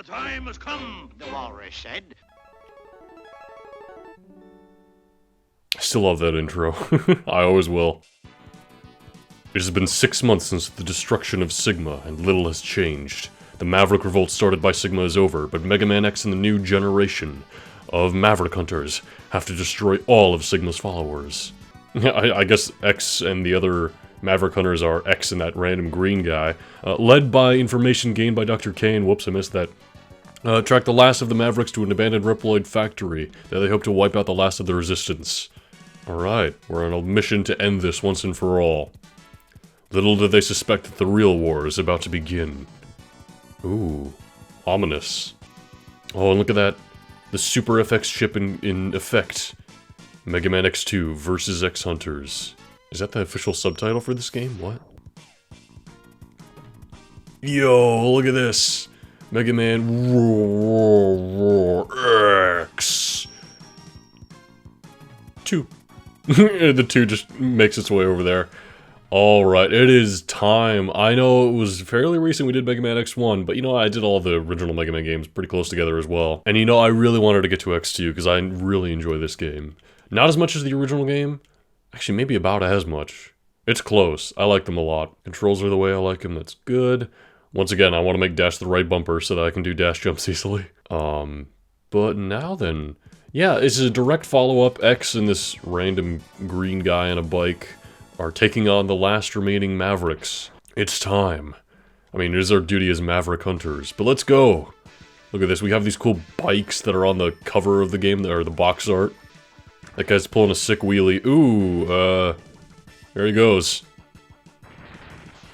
the time has come, the walrus said. I still love that intro. I always will. It has been 6 months since the destruction of Sigma, and little has changed. The Maverick revolt started by Sigma is over, but Mega Man X and the new generation of Maverick Hunters have to destroy all of Sigma's followers. I guess X and the other Maverick Hunters are X and that random green guy, led by information gained by Dr. Kane. Whoops, I missed that. Track the last of the Mavericks to an abandoned Reploid factory. There they hope to wipe out the last of the Resistance. Alright, we're on a mission to end this once and for all. Little did they suspect that the real war is about to begin. Ooh, ominous. Oh, and look at that. The Super FX chip in effect. Mega Man X2 versus X Hunters. Is that the official subtitle for this game? What? Yo, look at this. Mega Man X. 2. The 2 just makes its way over there. Alright, it is time. I know it was fairly recent we did Mega Man X1, but you know, I did all the original Mega Man games pretty close together as well. And you know, I really wanted to get to X2 because I really enjoy this game. Not as much as the original game. Actually, maybe about as much. It's close. I like them a lot. Controls are the way I like them. That's good. Once again, I want to make dash the right bumper so that I can do dash jumps easily. But now then. Yeah, it's a direct follow-up. X and this random green guy on a bike are taking on the last remaining Mavericks. It's time. I mean, it is our duty as Maverick Hunters, but let's go! Look at this, we have these cool bikes that are on the cover of the game, or the box art. That guy's pulling a sick wheelie. Ooh, there he goes.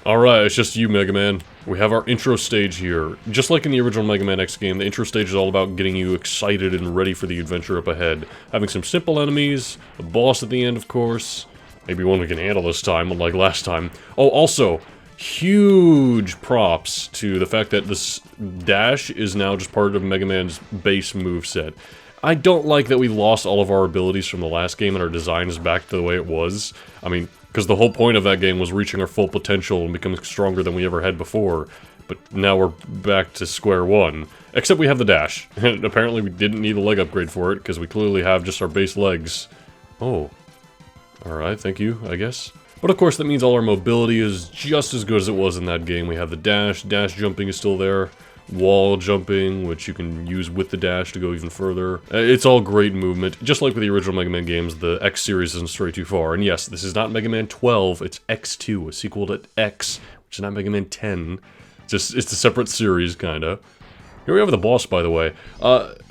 Alright, it's just you, Mega Man. We have our intro stage here. Just like in the original Mega Man X game, the intro stage is all about getting you excited and ready for the adventure up ahead. Having some simple enemies, a boss at the end, of course. Maybe one we can handle this time, unlike last time. Oh, also, huge props to the fact that this dash is now just part of Mega Man's base moveset. I don't like that we lost all of our abilities from the last game and our design is back to the way it was. I mean, because the whole point of that game was reaching our full potential and becoming stronger than we ever had before. But now we're back to square one. Except we have the dash. And apparently we didn't need a leg upgrade for it, because we clearly have just our base legs. Oh. Alright, thank you, I guess. But of course that means all our mobility is just as good as it was in that game. We have the dash jumping is still there. Wall jumping, which you can use with the dash to go even further. It's all great movement. Just like with the original Mega Man games, the X series isn't stray too far. And yes, this is not Mega Man 12, it's X2, a sequel to X, which is not Mega Man 10. It's a separate series, kinda. Here we have the boss, by the way.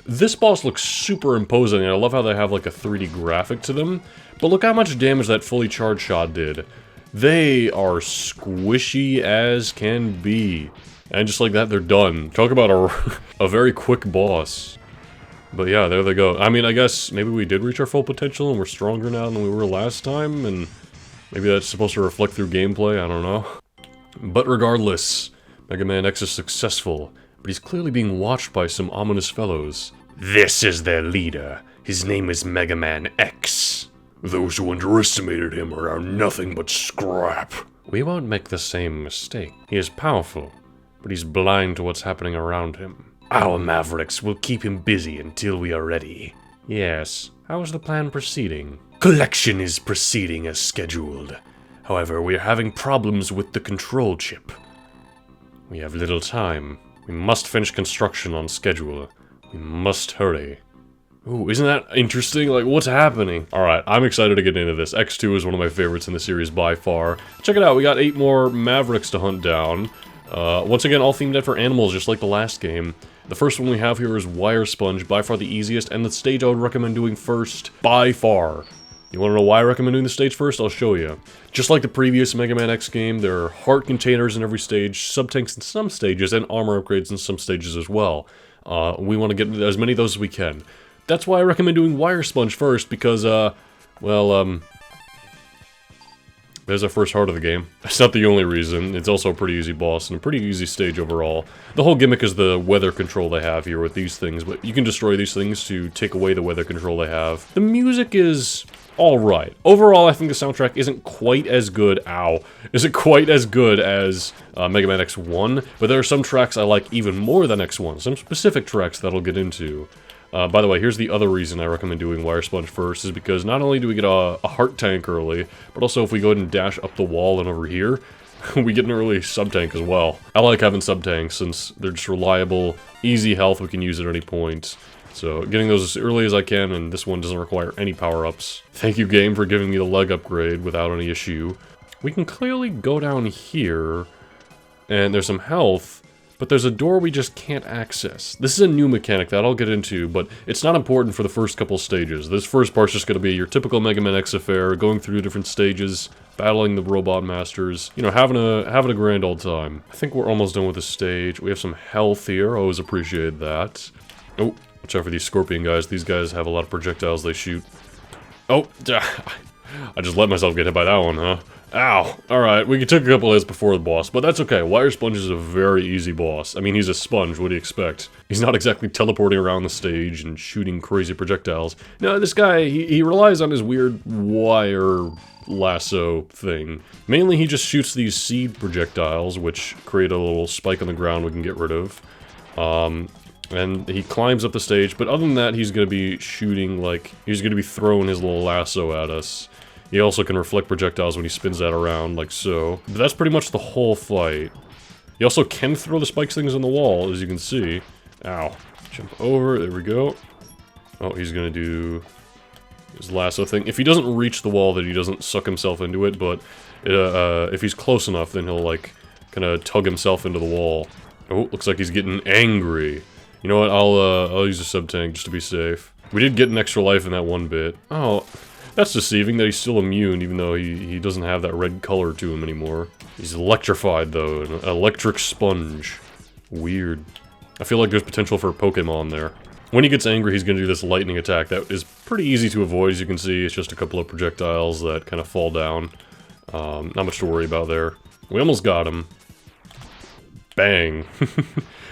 This boss looks super imposing, and I love how they have like a 3D graphic to them. But look how much damage that fully charged shot did. They are squishy as can be. And just like that, they're done. Talk about a very quick boss. But yeah, there they go. I mean, I guess maybe we did reach our full potential and we're stronger now than we were last time, and maybe that's supposed to reflect through gameplay, I don't know. But regardless, Mega Man X is successful, but he's clearly being watched by some ominous fellows. This is their leader. His name is Mega Man X. Those who underestimated him are nothing but scrap. We won't make the same mistake. He is powerful, but he's blind to what's happening around him. Our Mavericks will keep him busy until we are ready. Yes, how is the plan proceeding? Collection is proceeding as scheduled. However, we are having problems with the control chip. We have little time. We must finish construction on schedule. We must hurry. Ooh, isn't that interesting? Like, what's happening? Alright, I'm excited to get into this. X2 is one of my favorites in the series by far. Check it out, we got 8 more Mavericks to hunt down. Once again, all themed after animals, just like the last game. The first one we have here is Wire Sponge, by far the easiest, and the stage I would recommend doing first, by far. You want to know why I recommend doing the stage first? I'll show you. Just like the previous Mega Man X game, there are heart containers in every stage, sub-tanks in some stages, and armor upgrades in some stages as well. We want to get as many of those as we can. That's why I recommend doing Wire Sponge first, because, There's our first heart of the game. It's not the only reason. It's also a pretty easy boss and a pretty easy stage overall. The whole gimmick is the weather control they have here with these things, but you can destroy these things to take away the weather control they have. The music is alright. Overall, I think the soundtrack isn't quite as good, isn't quite as good as Mega Man X1, but there are some tracks I like even more than X1, some specific tracks that I'll get into. By the way, here's the other reason I recommend doing Wire Sponge first, is because not only do we get a heart tank early, but also if we go ahead and dash up the wall and over here, we get an early sub-tank as well. I like having sub-tanks since they're just reliable, easy health we can use at any point. So, getting those as early as I can, and this one doesn't require any power-ups. Thank you, game, for giving me the leg upgrade without any issue. We can clearly go down here, and there's some health, but there's a door we just can't access. This is a new mechanic that I'll get into, but it's not important for the first couple stages. This first part's just gonna be your typical Mega Man X affair, going through different stages, battling the robot masters, you know, having a grand old time. I think we're almost done with this stage. We have some health here, always appreciate that. Oh. Watch out for these scorpion guys. These guys have a lot of projectiles they shoot. Oh, I just let myself get hit by that one, huh? Ow. Alright, we took a couple hits before the boss, but that's okay. Wire Sponge is a very easy boss. I mean, he's a sponge, what do you expect? He's not exactly teleporting around the stage and shooting crazy projectiles. No, this guy, he relies on his weird wire lasso thing. Mainly, he just shoots these seed projectiles, which create a little spike on the ground we can get rid of. And he climbs up the stage, but other than that, he's gonna be shooting, like, he's gonna be throwing his little lasso at us. He also can reflect projectiles when he spins that around, like so. But that's pretty much the whole fight. He also can throw the spikes things on the wall, as you can see. Ow. Jump over, there we go. Oh, he's gonna do his lasso thing. If he doesn't reach the wall, then he doesn't suck himself into it, but if he's close enough, then he'll, like, kinda tug himself into the wall. Oh, looks like he's getting angry. You know what, I'll use a sub-tank just to be safe. We did get an extra life in that one bit. Oh, that's deceiving that he's still immune, even though he doesn't have that red color to him anymore. He's electrified, though, an electric sponge. Weird. I feel like there's potential for a Pokemon there. When he gets angry, he's gonna do this lightning attack that is pretty easy to avoid, as you can see. It's just a couple of projectiles that kind of fall down. Not much to worry about there. We almost got him. Bang.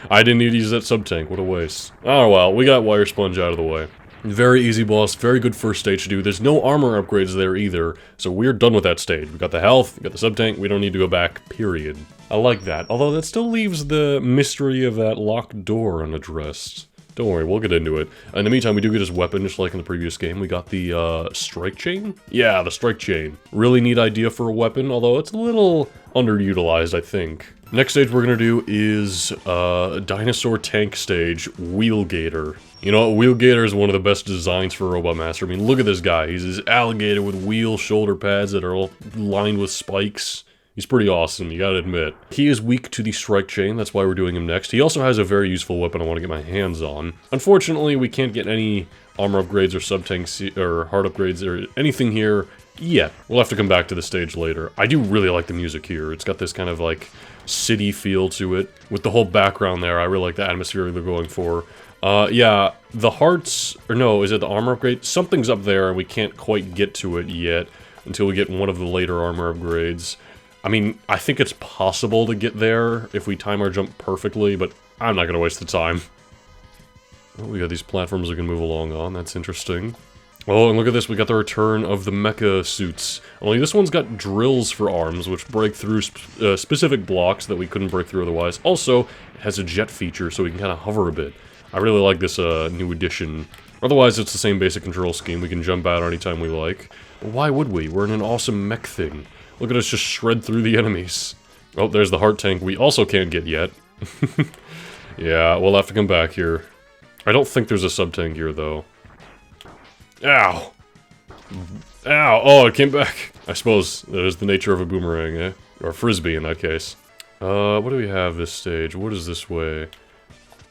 I didn't need to use that sub-tank, what a waste. Oh well, we got Wire Sponge out of the way. Very easy boss, very good first stage to do. There's no armor upgrades there either, so we're done with that stage. We got the health, we got the sub-tank, we don't need to go back, period. I like that, although that still leaves the mystery of that locked door unaddressed. Don't worry, we'll get into it. In the meantime, we do get his weapon, just like in the previous game. We got the, strike chain? Yeah, the strike chain. Really neat idea for a weapon, although it's a little underutilized, I think. Next stage we're gonna do is, Dinosaur Tank Stage, Wheelgator. You know what, Wheelgator is one of the best designs for a Robot Master. I mean, look at this guy. He's this alligator with wheel shoulder pads that are all lined with spikes. He's pretty awesome, you gotta admit. He is weak to the strike chain, that's why we're doing him next. He also has a very useful weapon I want to get my hands on. Unfortunately, we can't get any armor upgrades or sub-tanks or heart upgrades or anything here yet. We'll have to come back to the stage later. I do really like the music here. It's got this kind of like city feel to it. With the whole background there, I really like the atmosphere they're going for. Yeah, the hearts, or no, is it the armor upgrade? Something's up there and we can't quite get to it yet until we get one of the later armor upgrades. I mean, I think it's possible to get there if we time our jump perfectly, but I'm not gonna waste the time. Oh, we got these platforms we can move along on, that's interesting. Oh, and look at this, we got the return of the Mecca suits. Only this one's got drills for arms, which break through specific blocks that we couldn't break through otherwise. Also, it has a jet feature, so we can kind of hover a bit. I really like this new addition. Otherwise, it's the same basic control scheme. We can jump out anytime we like. But why would we? We're in an awesome mech thing. Look at us just shred through the enemies. Oh, there's the heart tank we also can't get yet. Yeah, we'll have to come back here. I don't think there's a sub-tank here, though. Ow! Ow! Oh, it came back! I suppose that is the nature of a boomerang, eh? Or a frisbee, in that case. What do we have this stage? What is this way?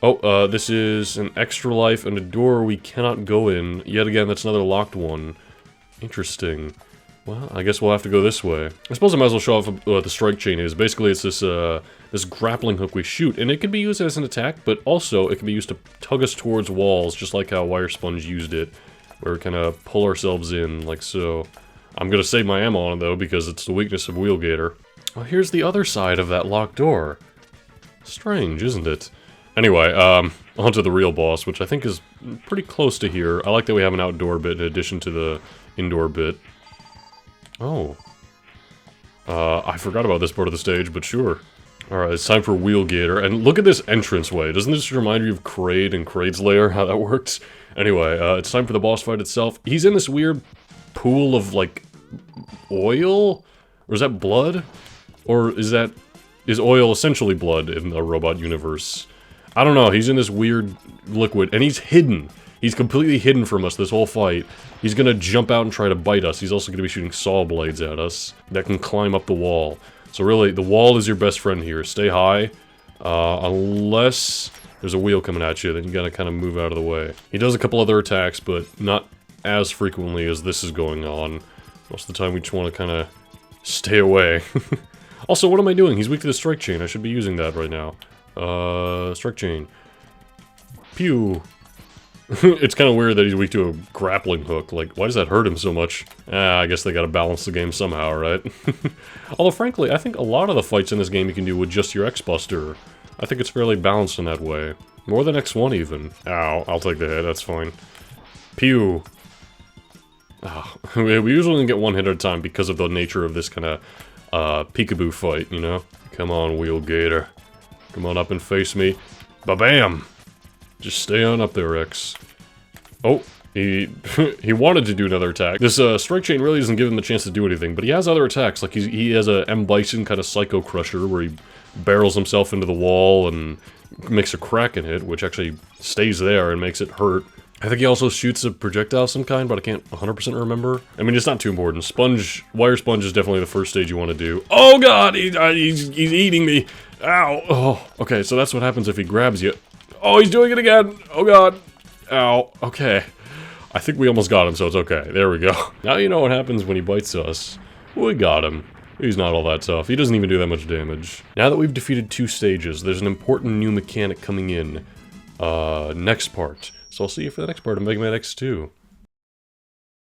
Oh, this is an extra life and a door we cannot go in. Yet again, that's another locked one. Interesting. Well, I guess we'll have to go this way. I suppose I might as well show off what the strike chain is. Basically, it's this, this grappling hook we shoot, and it can be used as an attack, but also it can be used to tug us towards walls, just like how Wire Sponge used it, where we kind of pull ourselves in, like so. I'm gonna save my ammo on it, though, because it's the weakness of Wheelgator. Well, here's the other side of that locked door. Strange, isn't it? Anyway, onto the real boss, which I think is pretty close to here. I like that we have an outdoor bit in addition to the indoor bit. Oh. I forgot about this part of the stage, but sure. Alright, it's time for Wheelgator, and look at this entranceway. Doesn't this remind you of Kraid and Kraid's lair, how that works? Anyway, it's time for the boss fight itself. He's in this weird pool of, like, oil? Or is that blood? Or is oil essentially blood in the robot universe? I don't know, he's in this weird liquid, and he's hidden. He's completely hidden from us this whole fight. He's gonna jump out and try to bite us. He's also gonna be shooting saw blades at us that can climb up the wall. So really, the wall is your best friend here. Stay high, unless there's a wheel coming at you, then you gotta kind of move out of the way. He does a couple other attacks, but not as frequently as this is going on. Most of the time we just want to kind of stay away. Also, what am I doing? He's weak to the strike chain. I should be using that right now. Strike chain. Pew! It's kind of weird that he's weak to a grappling hook. Like, why does that hurt him so much? I guess they gotta balance the game somehow, right? Although, frankly, I think a lot of the fights in this game you can do with just your X-Buster. I think it's fairly balanced in that way. More than X1, even. Ow, I'll take the hit, that's fine. Pew! Oh, we usually only get one hit at a time because of the nature of this kind of, peekaboo fight, you know? Come on, Wheelgator. Come on up and face me. Ba-bam! Just stay on up there, X. Oh, he wanted to do another attack. This strike chain really doesn't give him the chance to do anything, but he has other attacks. Like he has a M. Bison kind of Psycho Crusher where he barrels himself into the wall and makes a crack in it, which actually stays there and makes it hurt. I think he also shoots a projectile of some kind, but I can't 100% remember. I mean, it's not too important. Wire Sponge is definitely the first stage you want to do. Oh god, he's eating me! Ow! Oh, okay, so that's what happens if he grabs you. Oh, he's doing it again! Oh god! Ow. Okay. I think we almost got him, so it's okay. There we go. Now you know what happens when he bites us. We got him. He's not all that tough. He doesn't even do that much damage. Now that we've defeated 2 stages, there's an important new mechanic coming in. Next part. So I'll see you for the next part of Mega Man X2.